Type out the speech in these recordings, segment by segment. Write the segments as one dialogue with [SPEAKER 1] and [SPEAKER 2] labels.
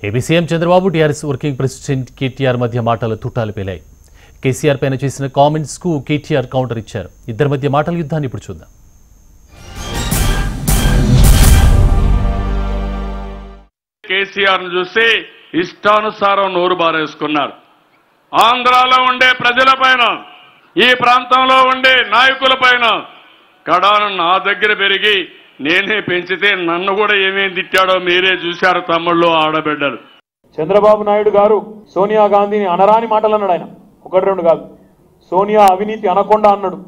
[SPEAKER 1] AP CM Chandrababu TRS working president KTR మధ్య మాటల తుటాలు పేలాయి. కేసీఆర్ పైన చేసిన కామెంట్స్ కు కేటీఆర్ కౌంటర్ ఇచ్చారు. ఇద్దరి మధ్య మాటల యుద్ధాన్ని ఇప్పుడు చూద్దాం.
[SPEAKER 2] కేసీఆర్ ను చూసి ఇష్టానుసారం నోరు బారేసుకున్నారు. ఆంధ్రాలో ఉండే ప్రజలపైన, ఈ ప్రాంతంలో ఉండే నాయకులపైన కడాను నా దగ్గర పెరిగి నేనే పెంచితే నన్ను కూడా ఏమేం తిట్టాడో మీరే చూశారు తమ్ముళ్ళు, ఆడబిడ్డలు.
[SPEAKER 3] చంద్రబాబు నాయుడు గారు సోనియా గాంధీని అనరాని మాటలు అన్నాడు. ఆయన ఒకటి రెండు కాదు. సోనియా అవినీతి అనకొండ అన్నాడు,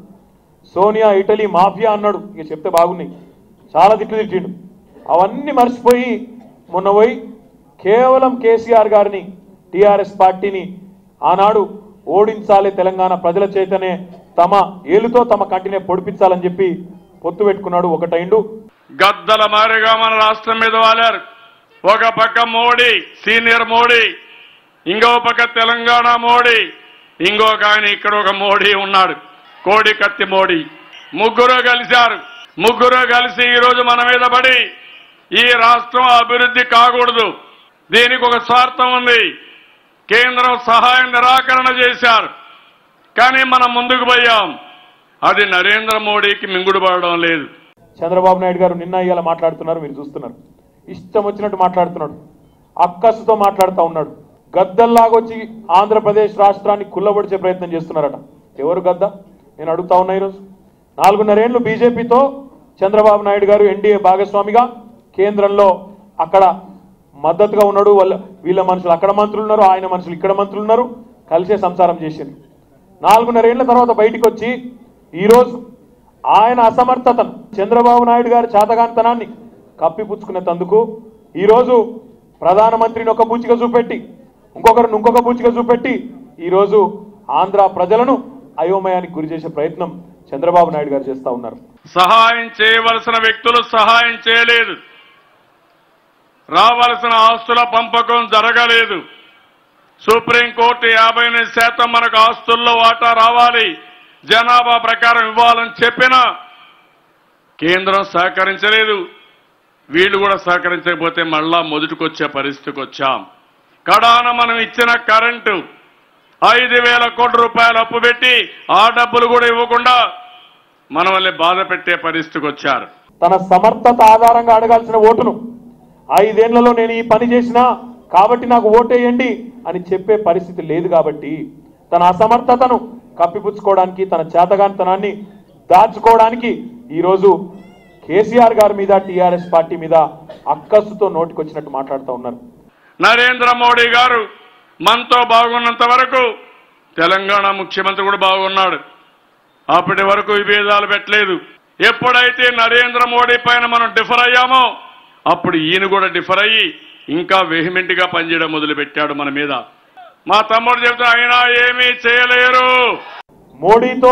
[SPEAKER 3] సోనియా ఇటలీ మాఫియా అన్నాడు. ఇక చెప్తే బాగున్నాయి, చాలా తిట్లు తిట్టిండు. అవన్నీ మర్చిపోయి మొన్న పోయి కేవలం కేసీఆర్ గారిని, టీఆర్ఎస్ పార్టీని ఆనాడు ఓడించాలి, తెలంగాణ ప్రజల చేతనే తమ ఏలుతో తమ కంటినే పొడిపించాలని చెప్పి పొత్తు పెట్టుకున్నాడు. ఒకటైండు
[SPEAKER 2] గద్దల మారిగా మన రాష్ట్రం మీద వాలారు. ఒక పక్క మోడీ, సీనియర్ మోడీ, ఇంకో పక్క తెలంగాణ మోడీ, ఇంకొక ఆయన ఇక్కడ ఒక మోడీ ఉన్నాడు, కోడి కత్తి మోడీ. ముగ్గురు కలిశారు. ముగ్గురు కలిసి ఈరోజు మన మీద పడి ఈ రాష్ట్రం అభివృద్ధి కాకూడదు, దీనికి ఒక స్వార్థం ఉంది, కేంద్రం సహాయం నిరాకరణ చేశారు. కానీ మనం ముందుకు పోయాం. అది నరేంద్ర మోడీకి మింగుడు పడడం లేదు.
[SPEAKER 3] చంద్రబాబు నాయుడు గారు నిన్న ఇవాళ మాట్లాడుతున్నారు, మీరు చూస్తున్నారు. ఇష్టం వచ్చినట్టు మాట్లాడుతున్నాడు, అక్కసుతో మాట్లాడుతూ ఉన్నాడు. గద్దల్లాగొచ్చి ఆంధ్రప్రదేశ్ రాష్ట్రాన్ని కుల్లబొడిచే ప్రయత్నం చేస్తున్నారట. ఎవరు గద్ద? నేను అడుగుతా ఉన్నా. ఈరోజు 4.5 ఏళ్లు బీజేపీతో చంద్రబాబు నాయుడు గారు ఎన్డీఏ భాగస్వామిగా కేంద్రంలో అక్కడ మద్దతుగా ఉన్నాడు. వీళ్ళ మనుషులు అక్కడ మంత్రులు ఉన్నారు, ఆయన మనుషులు ఇక్కడ మంత్రులు ఉన్నారు, కలిసే సంసారం చేసింది. 4.5 ఏళ్ల తర్వాత బయటికి వచ్చి ఈరోజు ఆయన అసమర్థతను, చంద్రబాబు నాయుడు గారి చేతగానితనాన్ని కప్పిపుచ్చుకునేందుకు ఈరోజు ప్రధానమంత్రిని ఒక బూచిగా చూపెట్టి, ఇంకొకరిని ఇంకొక బూచిగా చూపెట్టి ఈరోజు ఆంధ్ర ప్రజలను అయోమయానికి గురి చేసే ప్రయత్నం చంద్రబాబు నాయుడు గారు చేస్తా ఉన్నారు.
[SPEAKER 2] సహాయం చేయవలసిన వ్యక్తులు సహాయం చేయలేదు, రావాల్సిన ఆస్తుల పంపకం జరగలేదు. సుప్రీంకోర్టు 58% మనకు ఆస్తుల్లో వాటా రావాలి, జనాభా ప్రకారం ఇవ్వాలని చెప్పినా కేంద్రం సహకరించలేదు. వీళ్ళు కూడా సహకరించకపోతే మళ్ళా మొదటికొచ్చే పరిస్థితికి వచ్చాం. కడాన మనం ఇచ్చిన కరెంటు 5,000 కోట్ల రూపాయలు అప్పు పెట్టి ఆ డబ్బులు కూడా ఇవ్వకుండా మన వల్లే బాధ పెట్టే పరిస్థితికి వచ్చారు.
[SPEAKER 3] తన సమర్థత ఆధారంగా అడగాల్సిన ఓటును 5 ఏళ్లలో నేను ఈ పని చేసినా కాబట్టి నాకు ఓటేయండి అని చెప్పే పరిస్థితి లేదు. కాబట్టి తన అసమర్థతను కప్పిపుచ్చుకోవడానికి, తన చేతగానితనాన్ని దాచుకోవడానికి ఈరోజు కేసీఆర్ గారి మీద, టీఆర్ఎస్ పార్టీ మీద అక్కసుతో నోటికొచ్చినట్టు మాట్లాడుతూ ఉన్నారు.
[SPEAKER 2] నరేంద్ర మోడీ గారు మనతో బాగున్నంత వరకు తెలంగాణ ముఖ్యమంత్రి కూడా బాగున్నాడు. అప్పటి వరకు విభేదాలు పెట్టలేదు. ఎప్పుడైతే నరేంద్ర మోడీ పైన మనం డిఫర్ అయ్యామో అప్పుడు ఈయన కూడా డిఫర్ అయ్యి ఇంకా వెహిమెంట్ గా పనిచేయడం మొదలుపెట్టాడు మన మీద. మా తమ్ముడు చెబుతా, అయినా ఏమీ చేయలేరు.
[SPEAKER 3] మోడీతో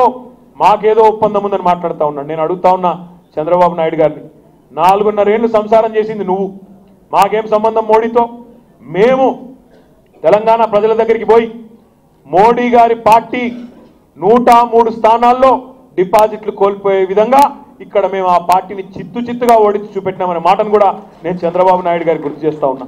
[SPEAKER 3] మాకేదో ఒప్పందం ఉందని మాట్లాడుతూ ఉన్నాడు. నేను అడుగుతా ఉన్నా చంద్రబాబు నాయుడు గారిని, 4.5 ఏళ్లు సంసారం చేసింది నువ్వు, మాకేం సంబంధం మోడీతో? మేము తెలంగాణ ప్రజల దగ్గరికి పోయి మోడీ గారి పార్టీ 103 స్థానాల్లో డిపాజిట్లు కోల్పోయే విధంగా ఇక్కడ మేము ఆ పార్టీని చిత్తుగా ఓడించి చూపెట్టినామనే మాటను కూడా నేను చంద్రబాబు నాయుడు గారికి గుర్తు చేస్తా ఉన్నా.